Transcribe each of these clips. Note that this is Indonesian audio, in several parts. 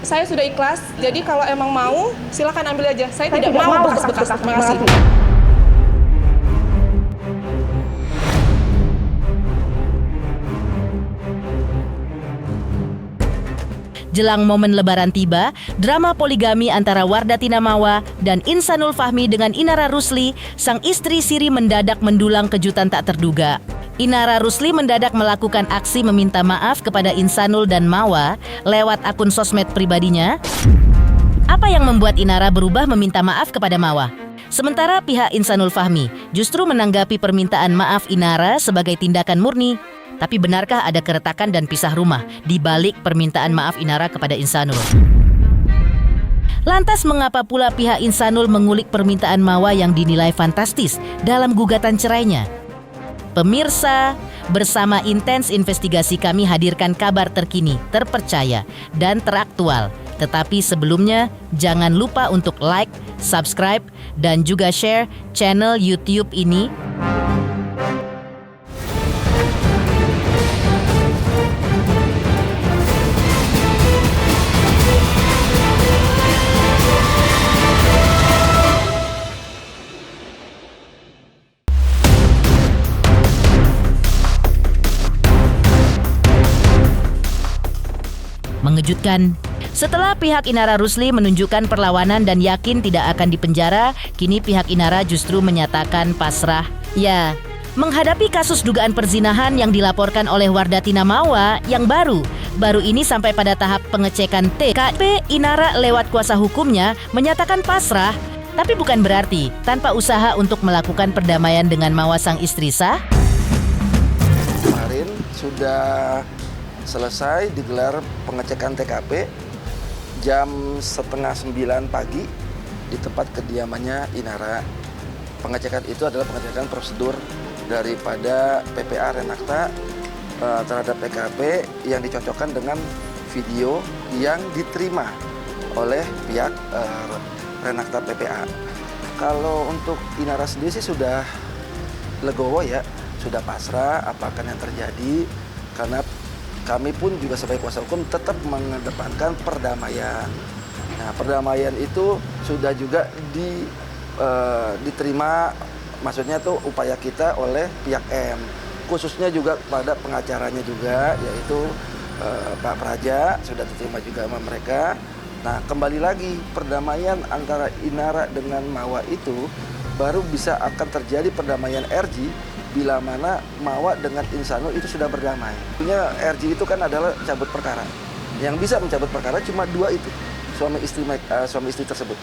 saya sudah ikhlas. Jadi kalau emang mau, silakan ambil aja. Saya tidak mau bekas-bekas. Terima kasih. Jelang momen Lebaran tiba, drama poligami antara Wardatina Mawa dan Insanul Fahmi dengan Inara Rusli, sang istri Siri, mendadak mendulang kejutan tak terduga. Inara Rusli mendadak melakukan aksi meminta maaf kepada Insanul dan Mawa lewat akun sosmed pribadinya. Apa yang membuat Inara berubah meminta maaf kepada Mawa? Sementara pihak Insanul Fahmi justru menanggapi permintaan maaf Inara sebagai tindakan murni. Tapi benarkah ada keretakan dan pisah rumah di balik permintaan maaf Inara kepada Insanul? Lantas mengapa pula pihak Insanul mengulik permintaan Mawa yang dinilai fantastis dalam gugatan cerainya? Pemirsa, bersama Intens Investigasi kami hadirkan kabar terkini, terpercaya, dan teraktual. Tetapi sebelumnya, jangan lupa untuk like, subscribe, dan juga share channel YouTube ini. Mengejutkan. Setelah pihak Inara Rusli menunjukkan perlawanan dan yakin tidak akan dipenjara, kini pihak Inara justru menyatakan pasrah. Ya, menghadapi kasus dugaan perzinahan yang dilaporkan oleh Wardatina Mawa yang baru ini sampai pada tahap pengecekan TKP, Inara lewat kuasa hukumnya menyatakan pasrah. Tapi bukan berarti tanpa usaha untuk melakukan perdamaian dengan Mawa sang istri sah. Kemarin sudah selesai digelar pengecekan TKP jam 8:30 pagi di tempat kediamannya Inara. Pengecekan itu adalah pengecekan prosedur daripada PPA Renakta terhadap TKP yang dicocokkan dengan video yang diterima oleh pihak Renakta PPA. Kalau untuk Inara sendiri sih sudah legowo ya, sudah pasrah apakah yang terjadi, karena kami pun juga sebagai kuasa hukum tetap mengedepankan perdamaian. Nah, perdamaian itu sudah juga diterima, maksudnya tuh upaya kita oleh pihak M, khususnya juga pada pengacaranya juga, yaitu Pak Praja sudah diterima juga sama mereka. Nah, kembali lagi perdamaian antara Inara dengan Mawa itu baru bisa akan terjadi perdamaian RG bila mana Mawa dengan Insanul itu sudah berdamai. Punya RG itu kan adalah cabut perkara. Yang bisa mencabut perkara cuma dua itu, suami istri tersebut.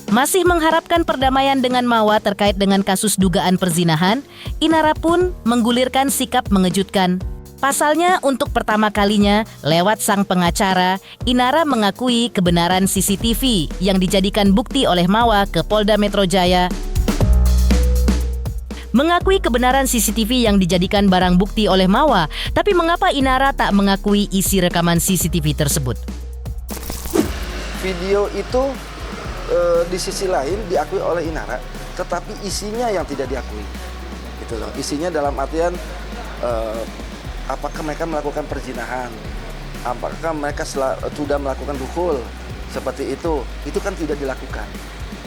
Masih mengharapkan perdamaian dengan Mawa terkait dengan kasus dugaan perzinahan, Inara pun menggulirkan sikap mengejutkan. Pasalnya, untuk pertama kalinya, lewat sang pengacara, Inara mengakui kebenaran CCTV yang dijadikan bukti oleh Mawa ke Polda Metro Jaya. Mengakui kebenaran CCTV yang dijadikan barang bukti oleh Mawa, tapi mengapa Inara tak mengakui isi rekaman CCTV tersebut? Video itu di sisi lain diakui oleh Inara, tetapi isinya yang tidak diakui. Gitu loh. Isinya dalam artian apakah mereka melakukan perzinahan, apakah mereka sudah melakukan dukhul, seperti itu kan tidak dilakukan.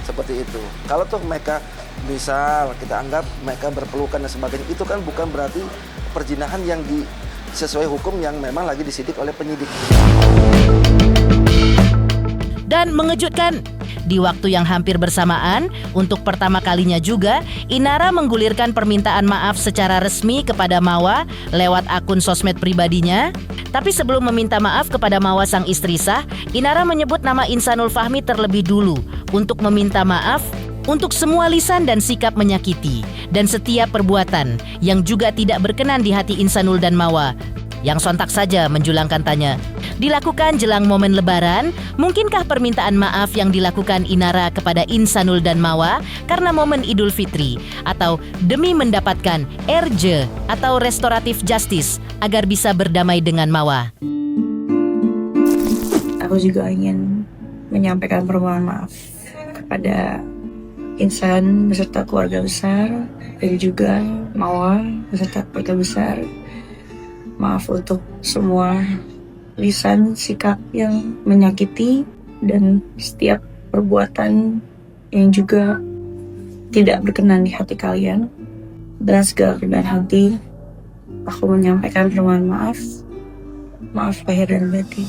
Seperti itu. Kalau tuh mereka misal kita anggap mereka berpelukan dan sebagainya, itu kan bukan berarti perzinahan yang sesuai hukum yang memang lagi disidik oleh penyidik. Dan mengejutkan, di waktu yang hampir bersamaan, untuk pertama kalinya juga, Inara menggulirkan permintaan maaf secara resmi kepada Mawa lewat akun sosmed pribadinya. Tapi sebelum meminta maaf kepada Mawa sang istri sah, Inara menyebut nama Insanul Fahmi terlebih dulu untuk meminta maaf untuk semua lisan dan sikap menyakiti dan setiap perbuatan yang juga tidak berkenan di hati Insanul dan Mawa. Yang sontak saja menjulangkan tanya, dilakukan jelang momen Lebaran, mungkinkah permintaan maaf yang dilakukan Inara kepada Insanul dan Mawa karena momen Idul Fitri atau demi mendapatkan RJ atau restoratif justice agar bisa berdamai dengan Mawa? Aku juga ingin menyampaikan permohonan maaf kepada Insan beserta keluarga besar dan juga Mawa beserta keluarga besar. Maaf untuk semua lisan, sikap yang menyakiti, dan setiap perbuatan yang juga tidak berkenan di hati kalian. Dengan segala kerendahan hati, aku menyampaikan permohonan maaf. Maaf lahir dan batin.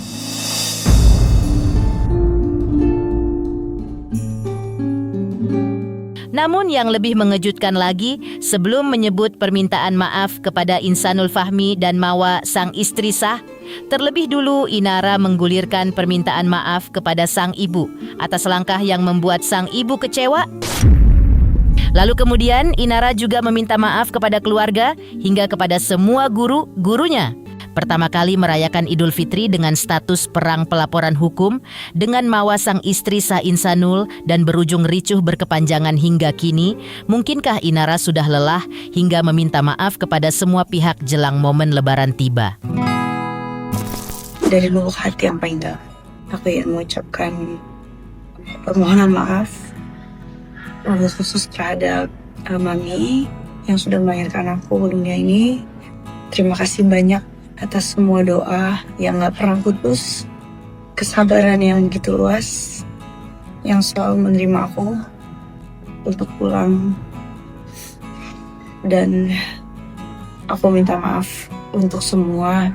Namun yang lebih mengejutkan lagi, sebelum menyebut permintaan maaf kepada Insanul Fahmi dan Mawa sang istri sah, terlebih dulu Inara menggulirkan permintaan maaf kepada sang ibu atas langkah yang membuat sang ibu kecewa. Lalu kemudian Inara juga meminta maaf kepada keluarga hingga kepada semua gurunya. Pertama kali merayakan Idul Fitri dengan status perang pelaporan hukum dengan Mawa sang istri sah Insanul dan berujung ricuh berkepanjangan hingga kini. Mungkinkah Inara sudah lelah hingga meminta maaf kepada semua pihak jelang momen Lebaran tiba? Dari lubuk hati yang paling dalam, aku ingin mengucapkan permohonan maaf khusus terhadap Mami yang sudah melahirkan aku dunia ini. Terima kasih banyak atas semua doa yang gak pernah putus, kesabaran yang begitu luas, yang selalu menerima aku untuk pulang. Dan aku minta maaf untuk semua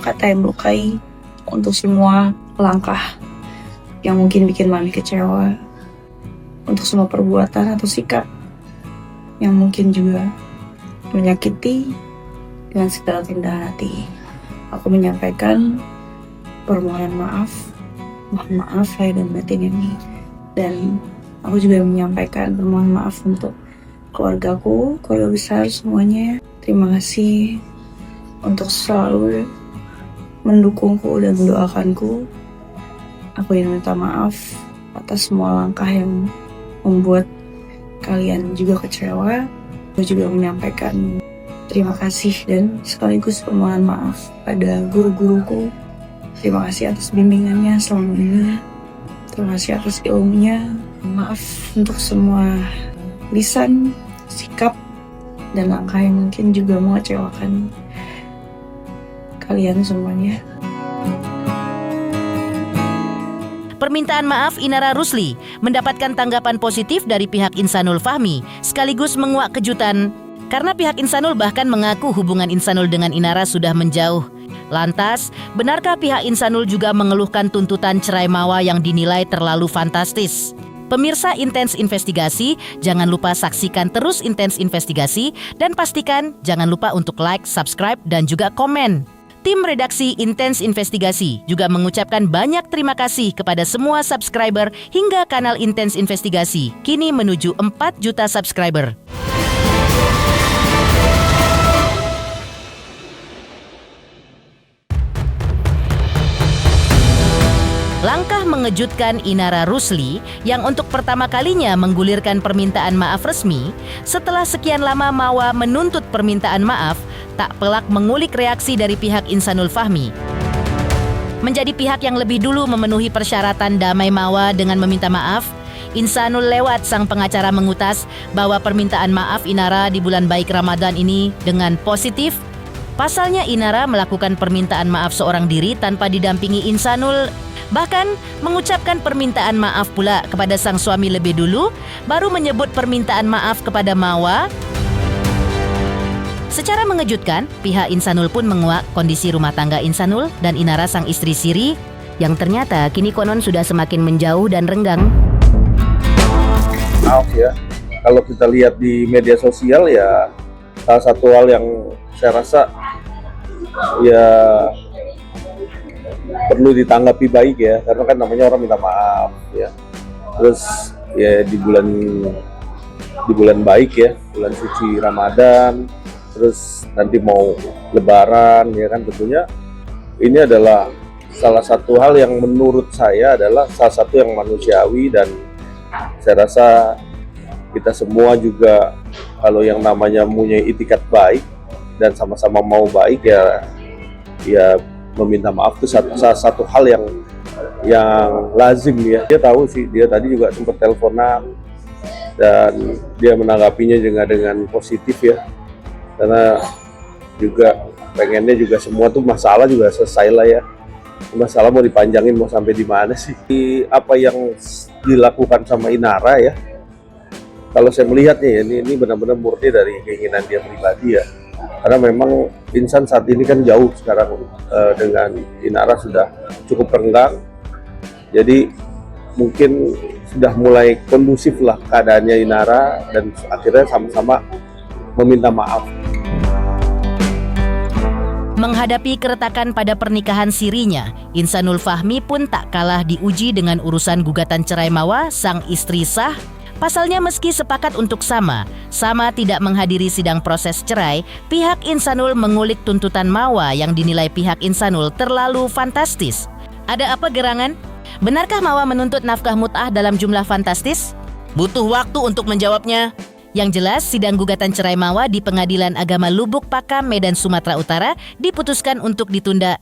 kata yang melukai, untuk semua langkah yang mungkin bikin Mami kecewa, untuk semua perbuatan atau sikap yang mungkin juga menyakiti. Dengan segala kerendahan hati, aku menyampaikan permohonan maaf. Mohon maaf lahir dan batin ini. Dan aku juga menyampaikan permohonan maaf untuk keluargaku, keluarga besar semuanya. Terima kasih untuk selalu mendukungku dan mendoakanku. Aku ingin minta maaf atas semua langkah yang membuat kalian juga kecewa. Aku juga menyampaikan terima kasih dan sekaligus permohonan maaf pada guru-guruku. Terima kasih atas bimbingannya selama ini. Terima kasih atas ilmunya. Maaf untuk semua lisan, sikap, dan langkah yang mungkin juga mengecewakan kalian semuanya. Permintaan maaf Inara Rusli mendapatkan tanggapan positif dari pihak Insanul Fahmi, sekaligus menguak kejutan karena pihak Insanul bahkan mengaku hubungan Insanul dengan Inara sudah menjauh. Lantas, benarkah pihak Insanul juga mengeluhkan tuntutan cerai Mawa yang dinilai terlalu fantastis? Pemirsa Intens Investigasi, jangan lupa saksikan terus Intens Investigasi dan pastikan jangan lupa untuk like, subscribe, dan juga komen. Tim redaksi Intens Investigasi juga mengucapkan banyak terima kasih kepada semua subscriber hingga kanal Intens Investigasi kini menuju 4 juta subscriber. Langkah mengejutkan Inara Rusli yang untuk pertama kalinya menggulirkan permintaan maaf resmi setelah sekian lama Mawa menuntut permintaan maaf tak pelak mengulik reaksi dari pihak Insanul Fahmi. Menjadi pihak yang lebih dulu memenuhi persyaratan damai Mawa dengan meminta maaf, Insanul lewat sang pengacara mengutas bahwa permintaan maaf Inara di bulan baik Ramadan ini dengan positif. Pasalnya Inara melakukan permintaan maaf seorang diri tanpa didampingi Insanul. Bahkan mengucapkan permintaan maaf pula kepada sang suami lebih dulu, baru menyebut permintaan maaf kepada Mawa. Secara mengejutkan, pihak Insanul pun menguak kondisi rumah tangga Insanul dan Inara sang istri siri, yang ternyata kini konon sudah semakin menjauh dan renggang. Maaf ya, kalau kita lihat di media sosial ya, salah satu hal yang saya rasa ya perlu ditanggapi baik ya, karena kan namanya orang minta maaf ya. Terus ya di bulan baik ya, bulan suci Ramadan, terus nanti mau Lebaran ya kan, tentunya ini adalah salah satu hal yang menurut saya adalah salah satu yang manusiawi, dan saya rasa kita semua juga kalau yang namanya punya itikat baik dan sama-sama mau baik ya meminta maaf itu salah satu hal yang lazim ya. Dia tahu sih, dia tadi juga sempat teleponan dan dia menanggapinya juga dengan positif ya, karena juga pengennya juga semua tuh masalah juga selesai lah ya. Masalah mau dipanjangin mau sampai di mana sih? Apa yang dilakukan sama Inara ya? Kalau saya melihatnya ya, ini benar-benar murni dari keinginan dia pribadi ya. Karena memang Insan saat ini kan jauh sekarang dengan Inara sudah cukup renggang. Jadi mungkin sudah mulai kondusif lah keadaannya Inara dan akhirnya sama-sama meminta maaf. Menghadapi keretakan pada pernikahan sirinya, Insanul Fahmi pun tak kalah diuji dengan urusan gugatan cerai Mawa, sang istri sah. Pasalnya meski sepakat untuk sama tidak menghadiri sidang proses cerai, pihak Insanul mengulik tuntutan Mawa yang dinilai pihak Insanul terlalu fantastis. Ada apa gerangan? Benarkah Mawa menuntut nafkah mut'ah dalam jumlah fantastis? Butuh waktu untuk menjawabnya. Yang jelas, sidang gugatan cerai Mawa di Pengadilan Agama Lubuk Pakam, Medan, Sumatera Utara diputuskan untuk ditunda.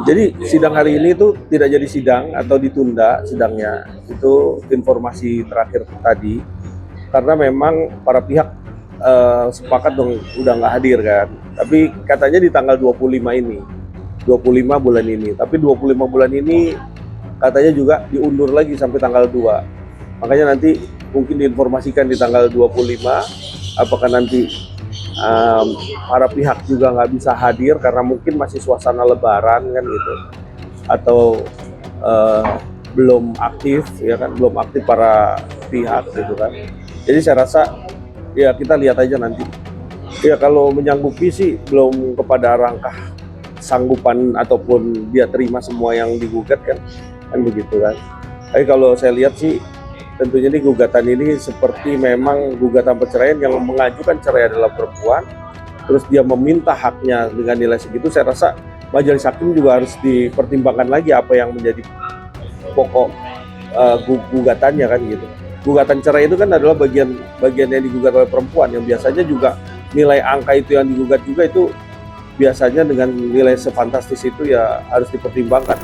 Jadi sidang hari ini itu tidak jadi sidang atau ditunda sidangnya. Itu informasi terakhir tadi. Karena memang para pihak sepakat dong udah nggak hadir kan. Tapi katanya di tanggal 25 ini. 25 bulan ini. Tapi 25 bulan ini katanya juga diundur lagi sampai tanggal 2. Makanya nanti mungkin diinformasikan di tanggal 25 apakah nanti para pihak juga nggak bisa hadir karena mungkin masih suasana lebaran kan gitu, atau belum aktif ya kan, belum aktif para pihak gitu kan. Jadi saya rasa ya kita lihat aja nanti ya, kalau menyanggupi sih belum kepada rangkah sanggupan ataupun dia terima semua yang digugat kan begitu kan. Tapi kalau saya lihat sih tentunya ini gugatan ini seperti memang gugatan perceraian yang mengajukan cerai adalah perempuan, terus dia meminta haknya dengan nilai segitu. Saya rasa majelis hakim juga harus dipertimbangkan lagi apa yang menjadi pokok gugatannya kan gitu. Gugatan cerai itu kan adalah bagian yang digugat oleh perempuan, yang biasanya juga nilai angka itu yang digugat juga itu biasanya dengan nilai sefantastis itu ya harus dipertimbangkan.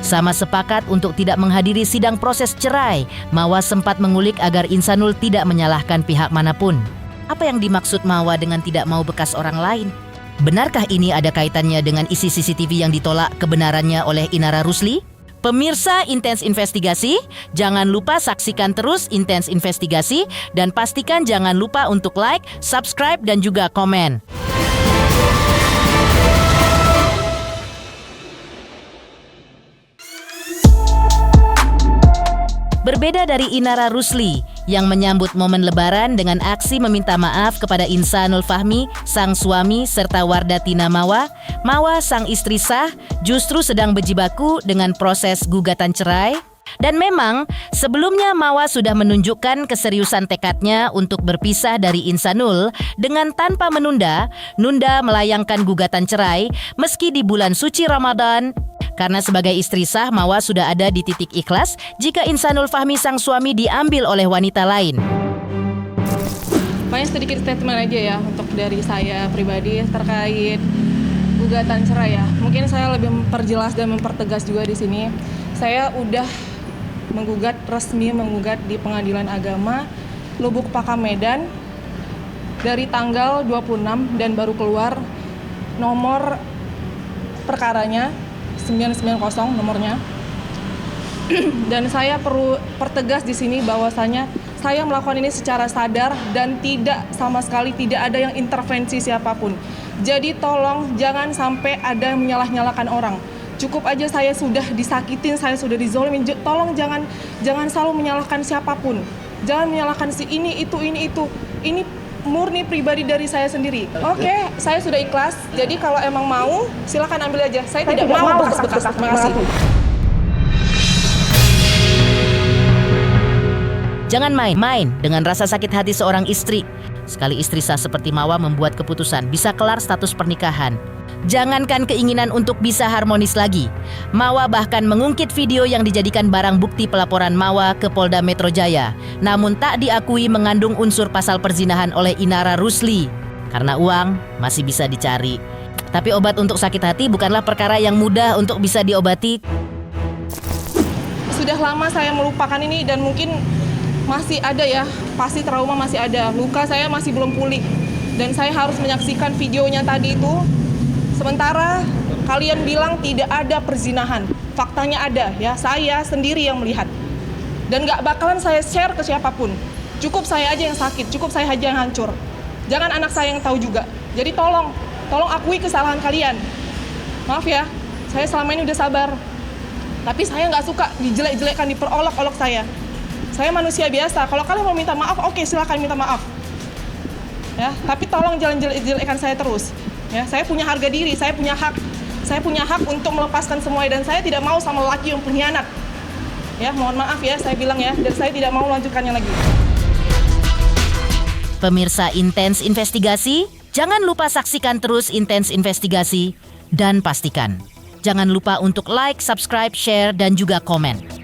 Sama sepakat untuk tidak menghadiri sidang proses cerai. Mawa sempat mengulik agar Insanul tidak menyalahkan pihak manapun. Apa yang dimaksud Mawa dengan tidak mau bekas orang lain? Benarkah ini ada kaitannya dengan isi CCTV yang ditolak kebenarannya oleh Inara Rusli? Pemirsa Intens Investigasi, jangan lupa saksikan terus Intens Investigasi dan pastikan jangan lupa untuk like, subscribe, dan juga komen. Berbeda dari Inara Rusli yang menyambut momen Lebaran dengan aksi meminta maaf kepada Insanul Fahmi, sang suami, serta Wardatina Mawa, sang istri sah, justru sedang berjibaku dengan proses gugatan cerai. Dan memang sebelumnya Mawa sudah menunjukkan keseriusan tekadnya untuk berpisah dari Insanul dengan tanpa menunda melayangkan gugatan cerai meski di bulan suci Ramadan. Karena sebagai istri sah, Mawa sudah ada di titik ikhlas jika Insanul Fahmi sang suami diambil oleh wanita lain. Paling sedikit statement aja ya untuk dari saya pribadi terkait gugatan cerai ya. Mungkin saya lebih memperjelas dan mempertegas juga di sini. Saya udah resmi menggugat di Pengadilan Agama Lubuk Pakam, Medan dari tanggal 26 dan baru keluar nomor perkaranya 990 nomornya. Dan saya perlu pertegas di sini bahwasanya saya melakukan ini secara sadar dan sama sekali tidak ada yang intervensi siapapun. Jadi tolong jangan sampai ada yang menyalah-nyalakan orang. Cukup aja saya sudah disakitin, saya sudah dizolimin. Tolong jangan selalu menyalahkan siapapun. Jangan menyalahkan si ini itu. Ini murni pribadi dari saya sendiri. Oke, saya sudah ikhlas. Jadi kalau emang mau, silakan ambil aja. Saya tidak mau bekas-bekas. Terima kasih. Jangan main-main dengan rasa sakit hati seorang istri. Sekali istri sah seperti Mawa membuat keputusan, bisa kelar status pernikahan. Jangankan keinginan untuk bisa harmonis lagi, Mawa bahkan mengungkit video yang dijadikan barang bukti pelaporan Mawa ke Polda Metro Jaya, namun tak diakui mengandung unsur pasal perzinahan oleh Inara Rusli. Karena uang masih bisa dicari. Tapi obat untuk sakit hati bukanlah perkara yang mudah untuk bisa diobati. Sudah lama saya melupakan ini dan mungkin masih ada ya, pasti trauma masih ada. Luka saya masih belum pulih. dan saya harus menyaksikan videonya tadi itu. Sementara kalian bilang tidak ada perzinahan, faktanya ada ya, saya sendiri yang melihat. Dan gak bakalan saya share ke siapapun. Cukup saya aja yang sakit, cukup saya aja yang hancur. Jangan anak saya yang tahu juga. Jadi tolong akui kesalahan kalian. Maaf ya, saya selama ini udah sabar. Tapi saya nggak suka dijelek-jelekkan, diperolok-olok saya. Saya manusia biasa. Kalau kalian mau minta maaf, oke, silakan minta maaf. Ya, tapi tolong jangan jelek-jelekkan saya terus. Ya, saya punya harga diri, saya punya hak. Saya punya hak untuk melepaskan semuanya dan saya tidak mau sama lelaki yang pengkhianat. Ya, mohon maaf ya, saya bilang ya, dan saya tidak mau melanjutkannya lagi. Pemirsa Intens Investigasi, jangan lupa saksikan terus Intens Investigasi dan pastikan jangan lupa untuk like, subscribe, share, dan juga komen.